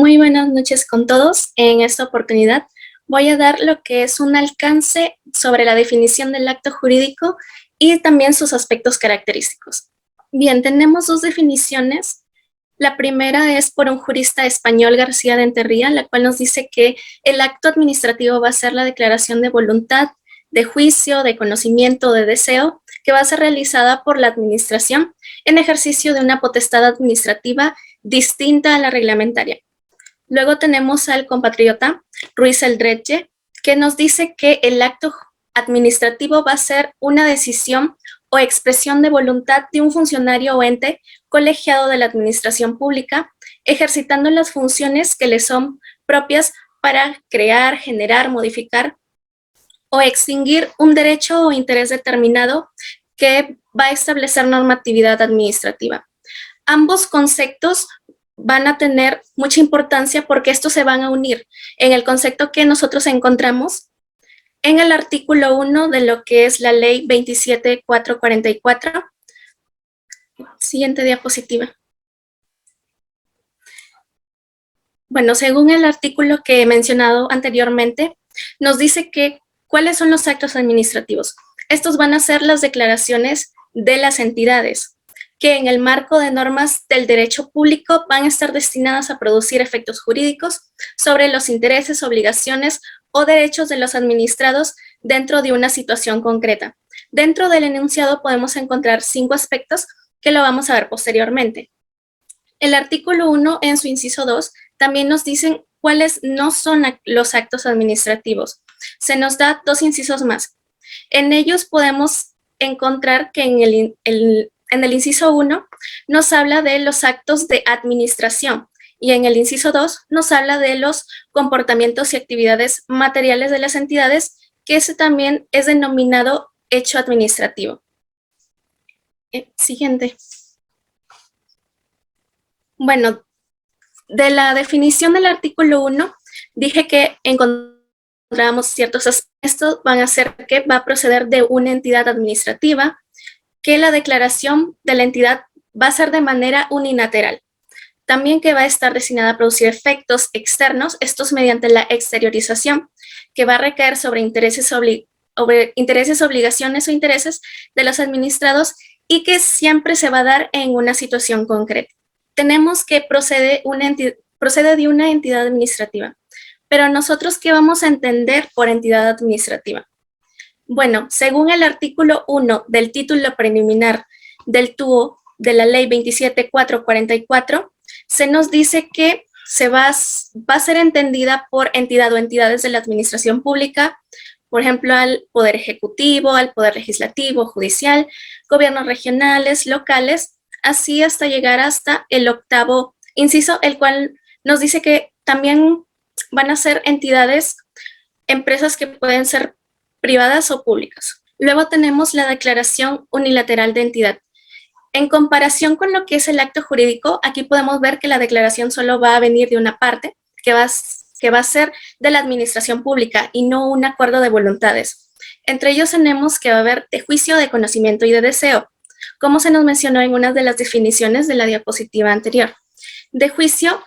Muy buenas noches con todos. En esta oportunidad voy a dar lo que es un alcance sobre la definición del acto jurídico y también sus aspectos característicos. Bien, tenemos dos definiciones. La primera es por un jurista español, García de Enterría, la cual nos dice que el acto administrativo va a ser la declaración de voluntad, de juicio, de conocimiento, de deseo, que va a ser realizada por la administración en ejercicio de una potestad administrativa distinta a la reglamentaria. Luego tenemos al compatriota Ruiz Eldredge, que nos dice que el acto administrativo va a ser una decisión o expresión de voluntad de un funcionario o ente colegiado de la administración pública, ejercitando las funciones que le son propias para crear, generar, modificar o extinguir un derecho o interés determinado que va a establecer normatividad administrativa. Ambos conceptos van a tener mucha importancia porque estos se van a unir en el concepto que nosotros encontramos en el artículo 1 de lo que es la ley 27.444. Siguiente diapositiva. Bueno, según el artículo que he mencionado anteriormente, nos dice que ¿cuáles son los actos administrativos? Estos van a ser las declaraciones de las entidades que en el marco de normas del derecho público van a estar destinadas a producir efectos jurídicos sobre los intereses, obligaciones o derechos de los administrados dentro de una situación concreta. Dentro del enunciado podemos encontrar 5 aspectos que lo vamos a ver posteriormente. El artículo 1 en su inciso 2 también nos dicen cuáles no son los actos administrativos. Se nos da 2 incisos más. En ellos podemos encontrar que en el inciso 1 nos habla de los actos de administración y en el inciso 2 nos habla de los comportamientos y actividades materiales de las entidades, que ese también es denominado hecho administrativo. Siguiente. Bueno, de la definición del artículo 1, dije que encontramos ciertos aspectos. Estos van a ser que va a proceder de una entidad administrativa, que la declaración de la entidad va a ser de manera unilateral. También que va a estar destinada a producir efectos externos, estos mediante la exteriorización, que va a recaer sobre intereses, obligaciones o intereses de los administrados y que siempre se va a dar en una situación concreta. Tenemos que procede de una entidad administrativa, pero nosotros, ¿qué vamos a entender por entidad administrativa? Bueno, según el artículo 1 del título preliminar del TUO de la ley 27.444, se nos dice que va a ser entendida por entidad o entidades de la administración pública, por ejemplo, al Poder Ejecutivo, al Poder Legislativo, Judicial, gobiernos regionales, locales, así hasta llegar hasta el 8º inciso, el cual nos dice que también van a ser entidades, empresas que pueden ser privadas o públicas. Luego tenemos la declaración unilateral de entidad. En comparación con lo que es el acto jurídico, aquí podemos ver que la declaración solo va a venir de una parte, que va a ser de la administración pública y no un acuerdo de voluntades. Entre ellos tenemos que va a haber de juicio, de conocimiento y de deseo, como se nos mencionó en una de las definiciones de la diapositiva anterior. De juicio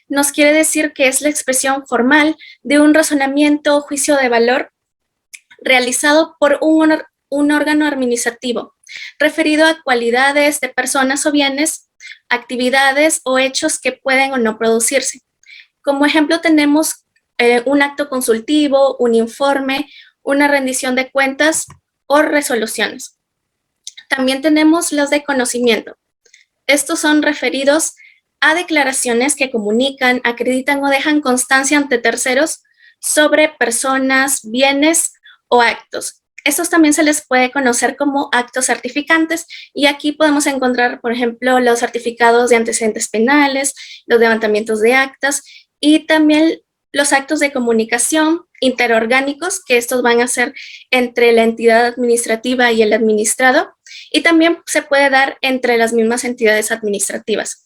nos quiere decir que es la expresión formal de un razonamiento o juicio de valor realizado por un órgano administrativo, referido a cualidades de personas o bienes, actividades o hechos que pueden o no producirse. Como ejemplo tenemos un acto consultivo, un informe, una rendición de cuentas o resoluciones. También tenemos los de conocimiento. Estos son referidos a declaraciones que comunican, acreditan o dejan constancia ante terceros sobre personas, bienes o actos. Estos también se les puede conocer como actos certificantes y aquí podemos encontrar, por ejemplo, los certificados de antecedentes penales, los levantamientos de actas y también los actos de comunicación interorgánicos, que estos van a ser entre la entidad administrativa y el administrado, y también se puede dar entre las mismas entidades administrativas.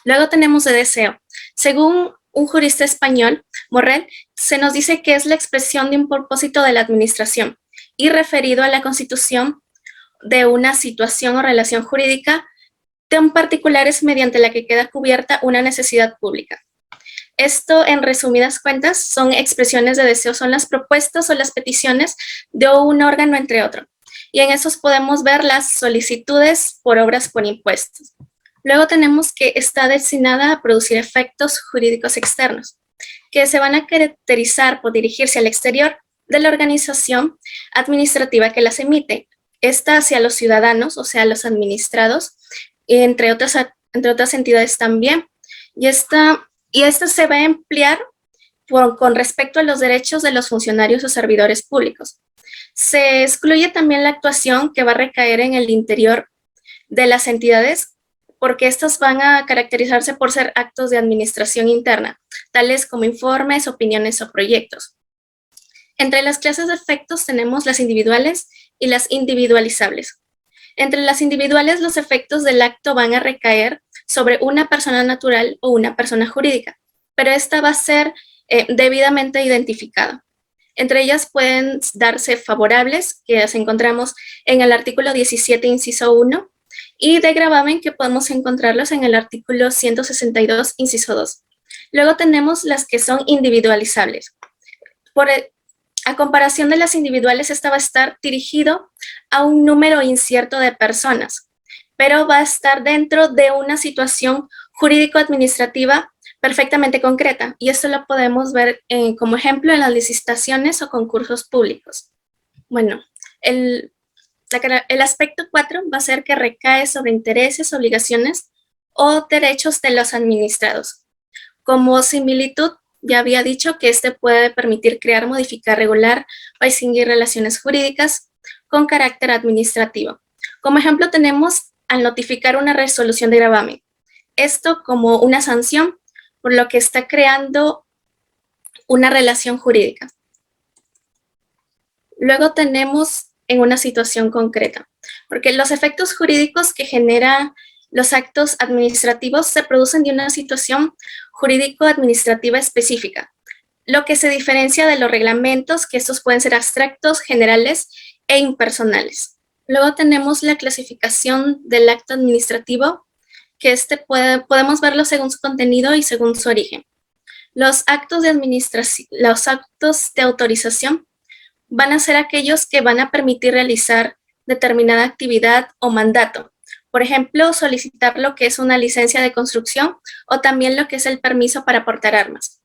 Luego tenemos de deseo. Según un jurista español, Morrell, se nos dice que es la expresión de un propósito de la administración y referido a la constitución de una situación o relación jurídica tan particulares mediante la que queda cubierta una necesidad pública. Esto, en resumidas cuentas, son expresiones de deseo, son las propuestas o las peticiones de un órgano entre otro. Y en esos podemos ver las solicitudes por obras por impuestos. Luego tenemos que está destinada a producir efectos jurídicos externos, que se van a caracterizar por dirigirse al exterior de la organización administrativa que las emite. Esta hacia los ciudadanos, o sea, los administrados, entre otras entidades también. Y esta se va a emplear con respecto a los derechos de los funcionarios o servidores públicos. Se excluye también la actuación que va a recaer en el interior de las entidades, porque estas van a caracterizarse por ser actos de administración interna, tales como informes, opiniones o proyectos. Entre las clases de efectos tenemos las individuales y las individualizables. Entre las individuales, los efectos del acto van a recaer sobre una persona natural o una persona jurídica, pero esta va a ser debidamente identificada. Entre ellas pueden darse favorables, que las encontramos en el artículo 17, inciso 1, y de gravamen, que podemos encontrarlos en el artículo 162, inciso 2. Luego tenemos las que son individualizables. A comparación de las individuales, esta va a estar dirigido a un número incierto de personas, pero va a estar dentro de una situación jurídico-administrativa perfectamente concreta, y esto lo podemos ver como ejemplo en las licitaciones o concursos públicos. Bueno, el aspecto 4 va a ser que recae sobre intereses, obligaciones o derechos de los administrados. Como similitud, ya había dicho que este puede permitir crear, modificar, regular o extinguir relaciones jurídicas con carácter administrativo. Como ejemplo tenemos al notificar una resolución de gravamen. Esto como una sanción, por lo que está creando una relación jurídica. Luego tenemos en una situación concreta, porque los efectos jurídicos que generan los actos administrativos se producen de una situación jurídico-administrativa específica, lo que se diferencia de los reglamentos, que estos pueden ser abstractos, generales e impersonales. Luego tenemos la clasificación del acto administrativo, que podemos verlo según su contenido y según su origen. Los actos de autorización van a ser aquellos que van a permitir realizar determinada actividad o mandato. Por ejemplo, solicitar lo que es una licencia de construcción o también lo que es el permiso para portar armas.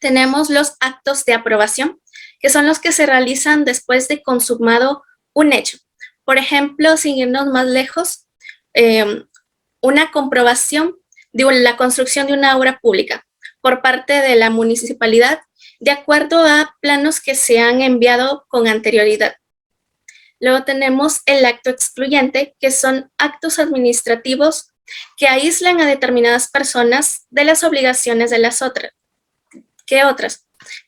Tenemos los actos de aprobación, que son los que se realizan después de consumado un hecho. Por ejemplo, sin irnos más lejos, una comprobación de la construcción de una obra pública por parte de la municipalidad de acuerdo a planos que se han enviado con anterioridad. Luego tenemos el acto excluyente, que son actos administrativos que aíslan a determinadas personas de las obligaciones de las otras.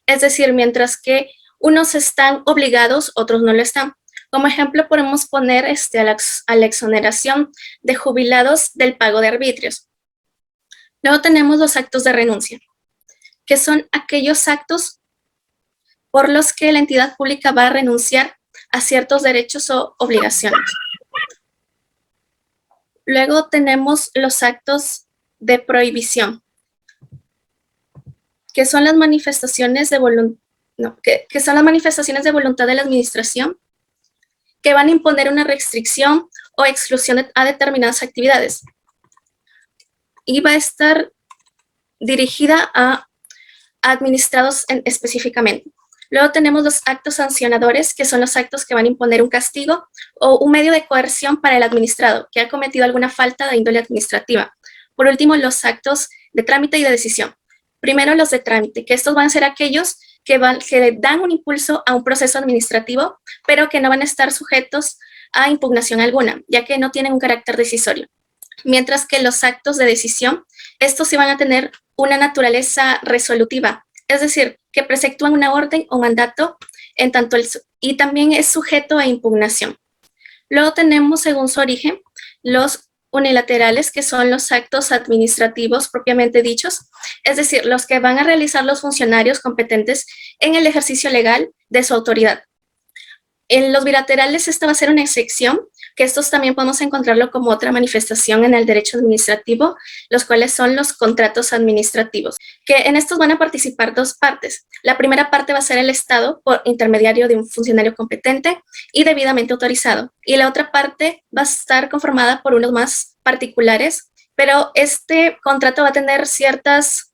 Es decir, mientras que unos están obligados, otros no lo están. Como ejemplo, podemos poner a la exoneración de jubilados del pago de arbitrios. Luego tenemos los actos de renuncia, que son aquellos actos por los que la entidad pública va a renunciar a ciertos derechos o obligaciones. Luego tenemos los actos de prohibición, que son las manifestaciones de voluntad de la administración que van a imponer una restricción o exclusión a determinadas actividades. Y va a estar dirigida a administrados específicamente. Luego tenemos los actos sancionadores, que son los actos que van a imponer un castigo o un medio de coerción para el administrado que ha cometido alguna falta de índole administrativa. Por último, los actos de trámite y de decisión. Primero, los de trámite, que estos van a ser aquellos que dan un impulso a un proceso administrativo, pero que no van a estar sujetos a impugnación alguna, ya que no tienen un carácter decisorio. Mientras que los actos de decisión, estos sí van a tener una naturaleza resolutiva, es decir, que preceptúan una orden o mandato y también es sujeto a impugnación. Luego tenemos, según su origen, los unilaterales, que son los actos administrativos propiamente dichos, es decir, los que van a realizar los funcionarios competentes en el ejercicio legal de su autoridad. En los bilaterales esta va a ser una excepción, que estos también podemos encontrarlo como otra manifestación en el derecho administrativo, los cuales son los contratos administrativos, que en estos van a participar dos partes. La primera parte va a ser el Estado por intermediario de un funcionario competente y debidamente autorizado, y la otra parte va a estar conformada por unos más particulares, pero este contrato va a tener ciertas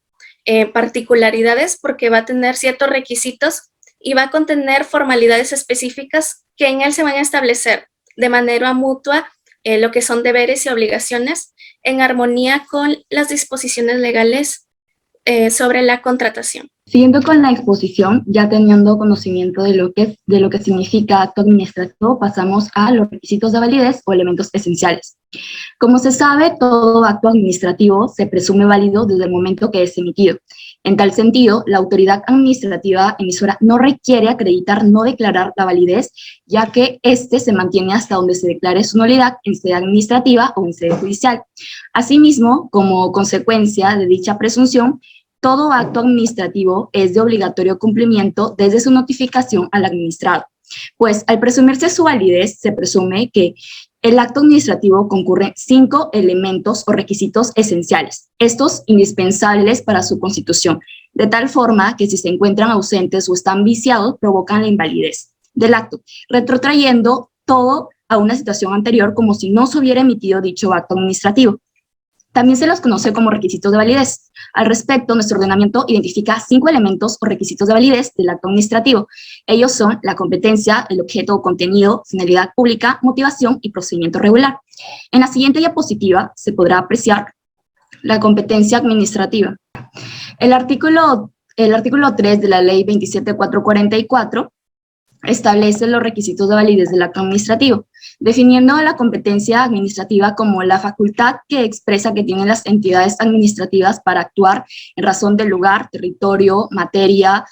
particularidades porque va a tener ciertos requisitos y va a contener formalidades específicas que en él se van a establecer de manera mutua lo que son deberes y obligaciones en armonía con las disposiciones legales sobre la contratación. Siguiendo con la exposición, ya teniendo conocimiento de lo que significa acto administrativo, pasamos a los requisitos de validez o elementos esenciales. Como se sabe, todo acto administrativo se presume válido desde el momento que es emitido. En tal sentido, la autoridad administrativa emisora no requiere acreditar, no declarar la validez, ya que éste se mantiene hasta donde se declare su nulidad en sede administrativa o en sede judicial. Asimismo, como consecuencia de dicha presunción, todo acto administrativo es de obligatorio cumplimiento desde su notificación al administrado, pues al presumirse su validez, se presume que el acto administrativo concurre 5 elementos o requisitos esenciales, estos indispensables para su constitución, de tal forma que si se encuentran ausentes o están viciados, provocan la invalidez del acto, retrotrayendo todo a una situación anterior como si no se hubiera emitido dicho acto administrativo. También se los conoce como requisitos de validez. Al respecto, nuestro ordenamiento identifica 5 elementos o requisitos de validez del acto administrativo. Ellos son la competencia, el objeto o contenido, finalidad pública, motivación y procedimiento regular. En la siguiente diapositiva se podrá apreciar la competencia administrativa. El artículo 3 de la Ley 27444 establece los requisitos de validez del acto administrativo, definiendo la competencia administrativa como la facultad que expresa que tienen las entidades administrativas para actuar en razón del lugar, territorio, materia,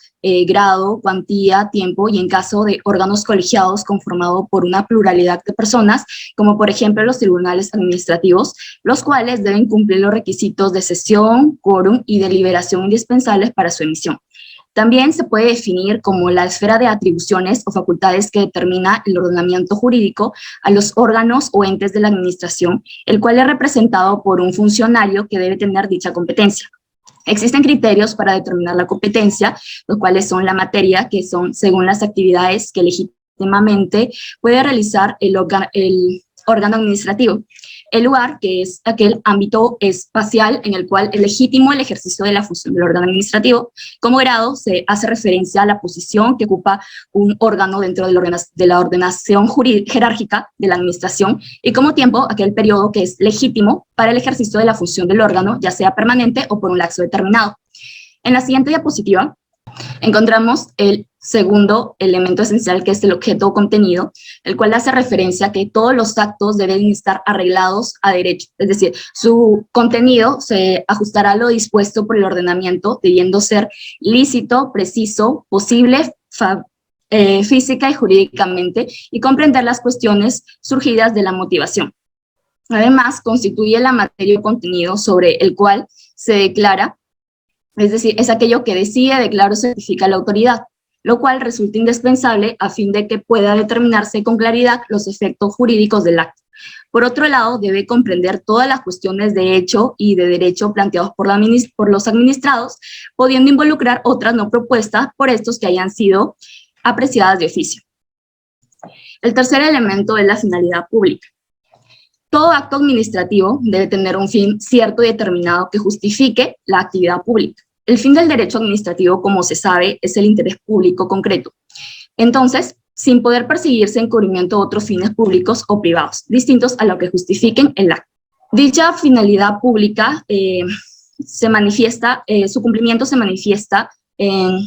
grado, cuantía, tiempo y en caso de órganos colegiados conformados por una pluralidad de personas, como por ejemplo los tribunales administrativos, los cuales deben cumplir los requisitos de sesión, quórum y deliberación indispensables para su emisión. También se puede definir como la esfera de atribuciones o facultades que determina el ordenamiento jurídico a los órganos o entes de la administración, el cual es representado por un funcionario que debe tener dicha competencia. Existen criterios para determinar la competencia, los cuales son la materia, que son según las actividades que legítimamente puede realizar el órgano administrativo. El lugar, que es aquel ámbito espacial en el cual es legítimo el ejercicio de la función del órgano administrativo. Como grado, se hace referencia a la posición que ocupa un órgano dentro de la ordenación jerárquica de la administración, y como tiempo, aquel periodo que es legítimo para el ejercicio de la función del órgano, ya sea permanente o por un lapso determinado. En la siguiente diapositiva encontramos el segundo elemento esencial, que es el objeto o contenido, el cual hace referencia a que todos los actos deben estar arreglados a derecho, es decir, su contenido se ajustará a lo dispuesto por el ordenamiento, debiendo ser lícito, preciso, posible, física y jurídicamente, y comprender las cuestiones surgidas de la motivación. Además, constituye la materia o contenido sobre el cual se declara, es decir, es aquello que decide, declara o certifica la autoridad, lo cual resulta indispensable a fin de que pueda determinarse con claridad los efectos jurídicos del acto. Por otro lado, debe comprender todas las cuestiones de hecho y de derecho planteados por los administrados, pudiendo involucrar otras no propuestas por estos que hayan sido apreciadas de oficio. El tercer elemento es la finalidad pública. Todo acto administrativo debe tener un fin cierto y determinado que justifique la actividad pública. El fin del derecho administrativo, como se sabe, es el interés público concreto. Entonces, sin poder perseguirse encubrimiento de otros fines públicos o privados, distintos a lo que justifiquen el acto. Dicha finalidad pública su cumplimiento se manifiesta en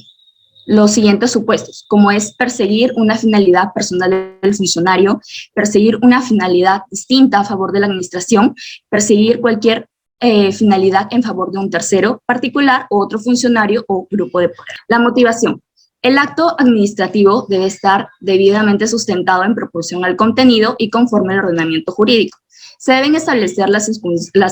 los siguientes supuestos, como es perseguir una finalidad personal del funcionario, perseguir una finalidad distinta a favor de la administración, perseguir cualquier finalidad en favor de un tercero particular o otro funcionario o grupo de poder. La motivación. El acto administrativo debe estar debidamente sustentado en proporción al contenido y conforme al ordenamiento jurídico. Se deben establecer las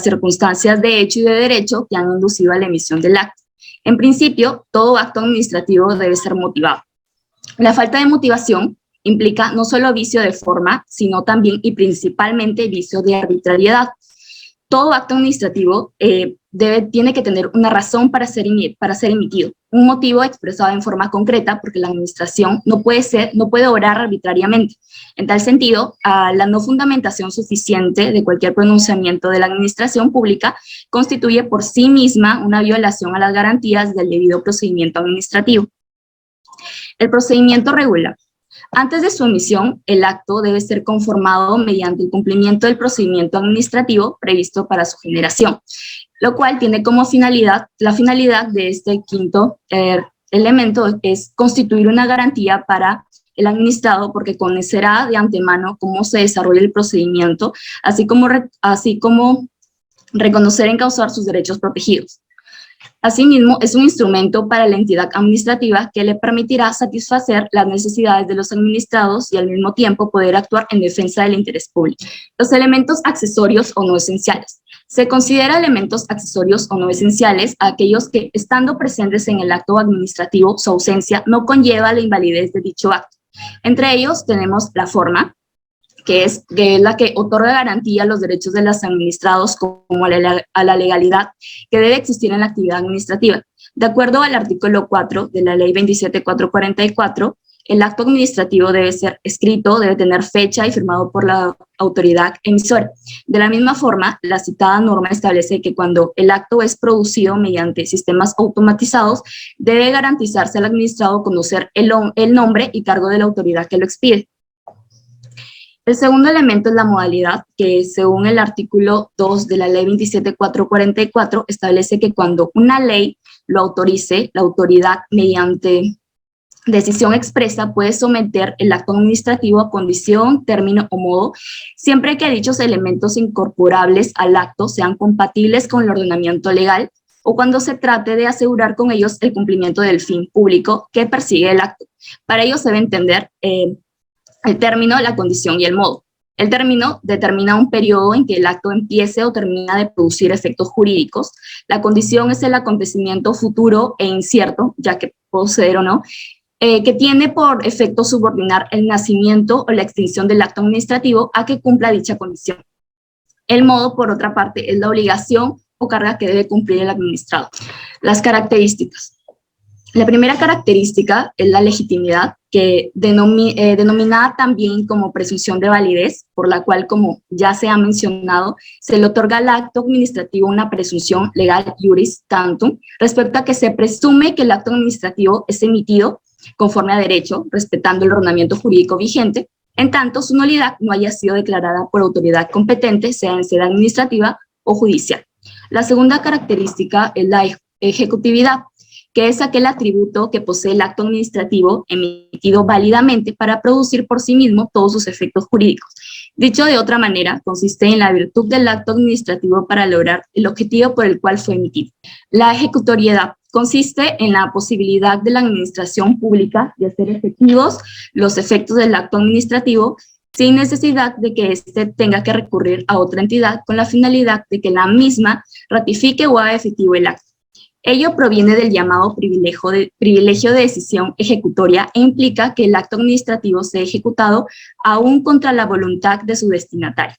circunstancias de hecho y de derecho que han inducido a la emisión del acto. En principio, todo acto administrativo debe ser motivado. La falta de motivación Implica no solo vicio de forma, sino también y principalmente vicio de arbitrariedad. Todo acto administrativo tiene que tener una razón para ser emitido, un motivo expresado en forma concreta, porque la administración no puede obrar arbitrariamente. En tal sentido, la no fundamentación suficiente de cualquier pronunciamiento de la administración pública constituye por sí misma una violación a las garantías del debido procedimiento administrativo. El procedimiento regula. Antes de su emisión, el acto debe ser conformado mediante el cumplimiento del procedimiento administrativo previsto para su generación, lo cual tiene como finalidad, la finalidad de este quinto elemento es constituir una garantía para el administrado, porque conocerá de antemano cómo se desarrolla el procedimiento, así como reconocer y encauzar sus derechos protegidos. Asimismo, es un instrumento para la entidad administrativa que le permitirá satisfacer las necesidades de los administrados y al mismo tiempo poder actuar en defensa del interés público. Los elementos accesorios o no esenciales. Se considera elementos accesorios o no esenciales a aquellos que, estando presentes en el acto administrativo, su ausencia no conlleva la invalidez de dicho acto. Entre ellos tenemos la forma, que es la que otorga garantía a los derechos de los administrados como a la legalidad que debe existir en la actividad administrativa. De acuerdo al artículo 4 de la Ley 27444, el acto administrativo debe ser escrito, debe tener fecha y firmado por la autoridad emisora. De la misma forma, la citada norma establece que cuando el acto es producido mediante sistemas automatizados, debe garantizarse al administrado conocer el nombre y cargo de la autoridad que lo expide. El segundo elemento es la modalidad, que según el artículo 2 de la Ley 27444 establece que cuando una ley lo autorice, la autoridad mediante decisión expresa puede someter el acto administrativo a condición, término o modo, siempre que dichos elementos incorporables al acto sean compatibles con el ordenamiento legal o cuando se trate de asegurar con ellos el cumplimiento del fin público que persigue el acto. Para ello se debe entender el término, la condición y el modo. El término determina un periodo en que el acto empiece o termina de producir efectos jurídicos. La condición es el acontecimiento futuro e incierto, ya que puede suceder o no, que tiene por efecto subordinar el nacimiento o la extinción del acto administrativo a que cumpla dicha condición. El modo, por otra parte, es la obligación o carga que debe cumplir el administrado. Las características. La primera característica es la legitimidad, que denominada también como presunción de validez, por la cual, como ya se ha mencionado, se le otorga al acto administrativo una presunción legal iuris tantum respecto a que se presume que el acto administrativo es emitido conforme a derecho, respetando el ordenamiento jurídico vigente, en tanto su nulidad no haya sido declarada por autoridad competente, sea en sede administrativa o judicial. La segunda característica es la ejecutividad, que es aquel atributo que posee el acto administrativo emitido válidamente para producir por sí mismo todos sus efectos jurídicos. Dicho de otra manera, consiste en la virtud del acto administrativo para lograr el objetivo por el cual fue emitido. La ejecutoriedad consiste en la posibilidad de la administración pública de hacer efectivos los efectos del acto administrativo sin necesidad de que éste tenga que recurrir a otra entidad con la finalidad de que la misma ratifique o haga efectivo el acto. Ello proviene del llamado privilegio de decisión ejecutoria e implica que el acto administrativo sea ejecutado aún contra la voluntad de su destinatario.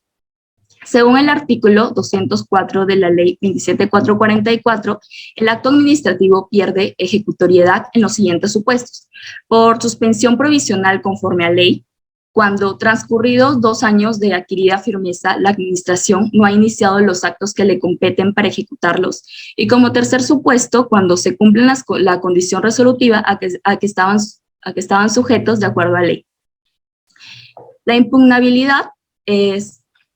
Según el artículo 204 de la Ley 27444, el acto administrativo pierde ejecutoriedad en los siguientes supuestos: por suspensión provisional conforme a ley, cuando transcurridos 2 años de adquirida firmeza, la administración no ha iniciado los actos que le competen para ejecutarlos. Y como tercer supuesto, cuando se cumplen la condición resolutiva a que estaban sujetos de acuerdo a ley. La impugnabilidad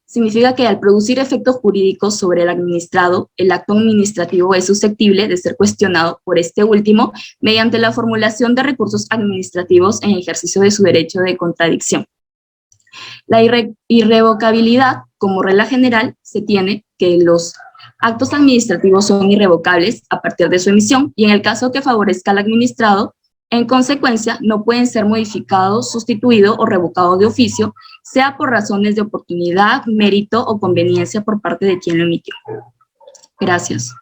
significa que al producir efectos jurídicos sobre el administrado, el acto administrativo es susceptible de ser cuestionado por este último mediante la formulación de recursos administrativos en ejercicio de su derecho de contradicción. La irrevocabilidad, como regla general, se tiene que los actos administrativos son irrevocables a partir de su emisión y en el caso que favorezca al administrado, en consecuencia, no pueden ser modificados, sustituidos o revocados de oficio, sea por razones de oportunidad, mérito o conveniencia por parte de quien lo emitió. Gracias.